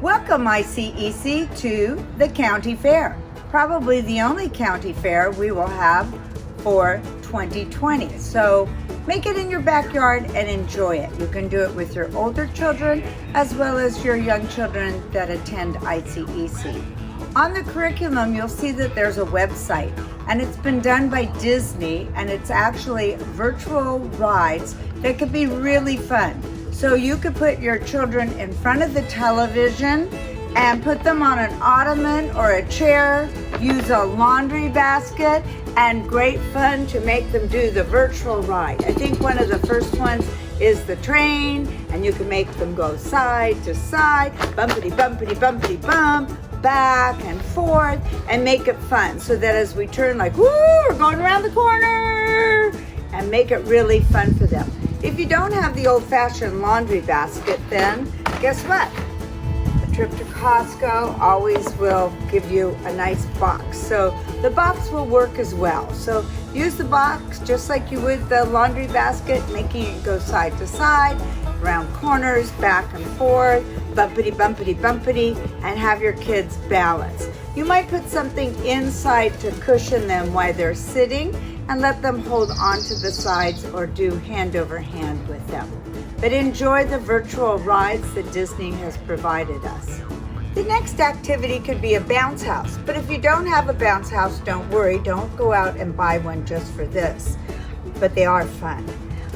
Welcome ICEC to the county fair. Probably the only county fair we will have for 2020. So make it in your backyard and enjoy it. You can do it with your older children as well as your young children that attend ICEC. On the curriculum, you'll see that there's a website, and it's been done by Disney, and it's actually virtual rides that could be really fun. So you could put your children in front of the television and put them on an ottoman or a chair, use a laundry basket, and great fun to make them do the virtual ride. I think one of the first ones is the train, and you can make them go side to side, bumpity, bumpity, bumpity, bump, back and forth, and make it fun so that as we turn, like, woo, we're going around the corner, and make it really fun for them. If you don't have the old-fashioned laundry basket, then guess what? A trip to Costco always will give you a nice box. So the box will work as well. So use the box just like you would the laundry basket, making it go side to side, around corners, back and forth, bumpity, bumpity, bumpity, and have your kids balance. You might put something inside to cushion them while they're sitting and let them hold on to the sides or do hand over hand with them. But enjoy the virtual rides that Disney has provided us. The next activity could be a bounce house, but if you don't have a bounce house, don't worry, don't go out and buy one just for this, but they are fun.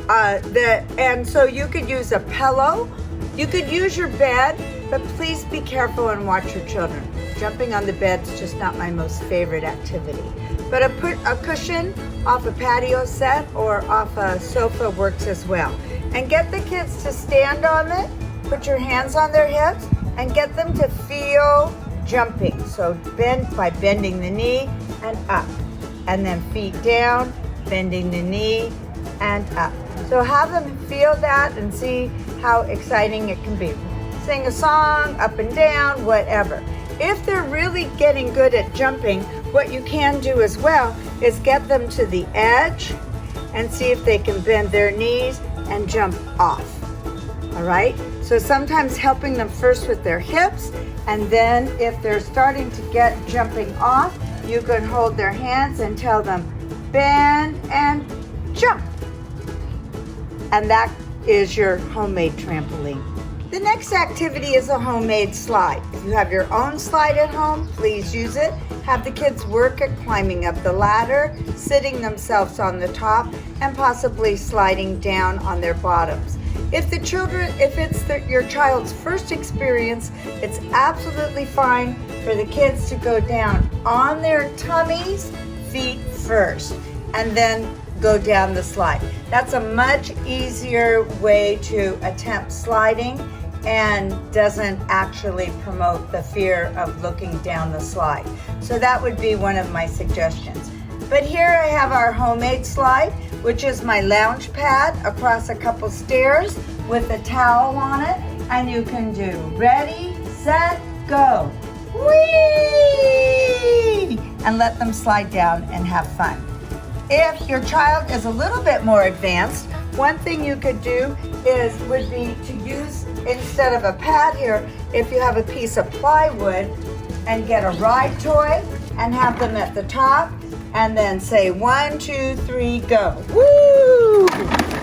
And so you could use a pillow, you could use your bed, but please be careful and watch your children. Jumping on the bed's just not my most favorite activity. But a cushion off a patio set or off a sofa works as well. And get the kids to stand on it, put your hands on their hips, and get them to feel jumping. So bend by bending the knee and up. And then feet down, bending the knee and up. So have them feel that and see how exciting it can be. Sing a song, up and down, whatever. If they're really getting good at jumping, what you can do as well is get them to the edge and see if they can bend their knees and jump off. All right? So sometimes helping them first with their hips, and then if they're starting to get jumping off, you can hold their hands and tell them, bend and jump. And that is your homemade trampoline. The next activity is a homemade slide. If you have your own slide at home, please use it. Have the kids work at climbing up the ladder, sitting themselves on the top, and possibly sliding down on their bottoms. If it's your child's first experience, it's absolutely fine for the kids to go down on their tummies, feet first, and then go down the slide. That's a much easier way to attempt sliding and doesn't actually promote the fear of looking down the slide. So that would be one of my suggestions. But here I have our homemade slide, which is my lounge pad across a couple stairs with a towel on it, and you can do ready, set, go. Whee! And let them slide down and have fun. If your child is a little bit more advanced, one thing you could do would be to use, instead of a pad here, if you have a piece of plywood, and get a ride toy and have them at the top, and then say 1, 2, 3, go. Woo!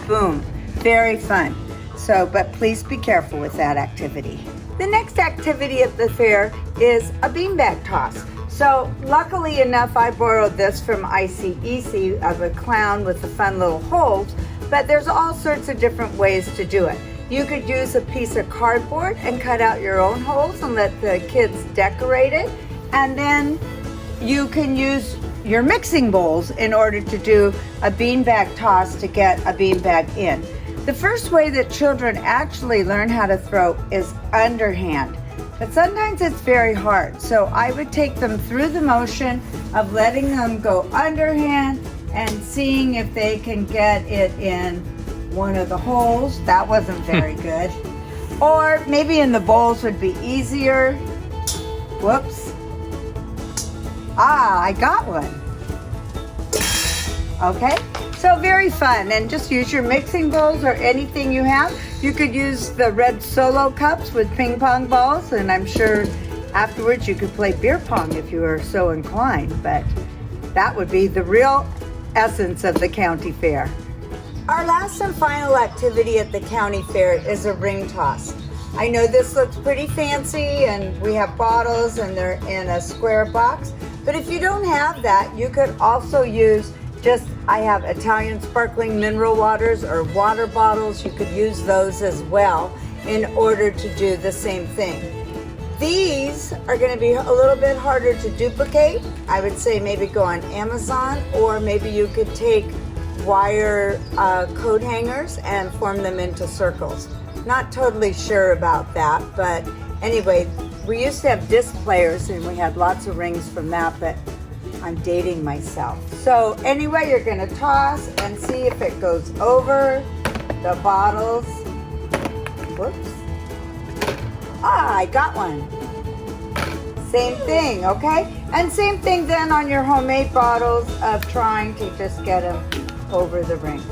Boom. Very fun. So, but please be careful with that activity. The next activity at the fair is a beanbag toss. So luckily enough, I borrowed this from ICEC of a clown with the fun little holes, but there's all sorts of different ways to do it. You could use a piece of cardboard and cut out your own holes and let the kids decorate it. And then you can use your mixing bowls in order to do a beanbag toss to get a beanbag in. The first way that children actually learn how to throw is underhand. But sometimes it's very hard. So I would take them through the motion of letting them go underhand and seeing if they can get it in one of the holes. That wasn't very good. Or maybe in the bowls would be easier. Whoops. I got one. Okay, so very fun. And just use your mixing bowls or anything you have. You could use the red Solo cups with ping pong balls, and I'm sure afterwards you could play beer pong if you are so inclined, but that would be the real essence of the county fair. Our last and final activity at the county fair is a ring toss. I know this looks pretty fancy and we have bottles and they're in a square box, but if you don't have that, you could also use I have Italian sparkling mineral waters or water bottles. You could use those as well in order to do the same thing. These are going to be a little bit harder to duplicate. I would say maybe go on Amazon, or maybe you could take wire coat hangers and form them into circles. Not totally sure about that, but anyway, we used to have disc players and we had lots of rings from that, but I'm dating myself. So anyway, you're gonna toss and see if it goes over the bottles. Whoops. Ah, I got one. Same thing, okay? And same thing then on your homemade bottles of trying to just get them over the ring.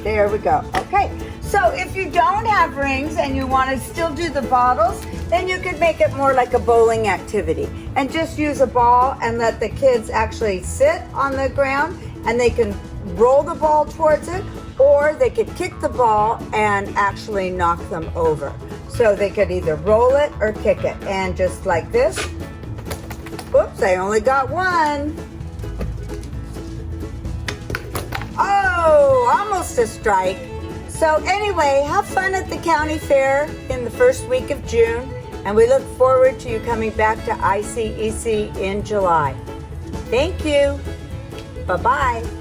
There we go, okay. So if you don't have rings and you wanna still do the bottles, then you could make it more like a bowling activity and just use a ball and let the kids actually sit on the ground and they can roll the ball towards it, or they could kick the ball and actually knock them over. So they could either roll it or kick it, and just like this. Oops, I only got one. Oh, almost a strike. So anyway, have fun at the county fair in the first week of June, and we look forward to you coming back to ICEC in July. Thank you. Bye-bye.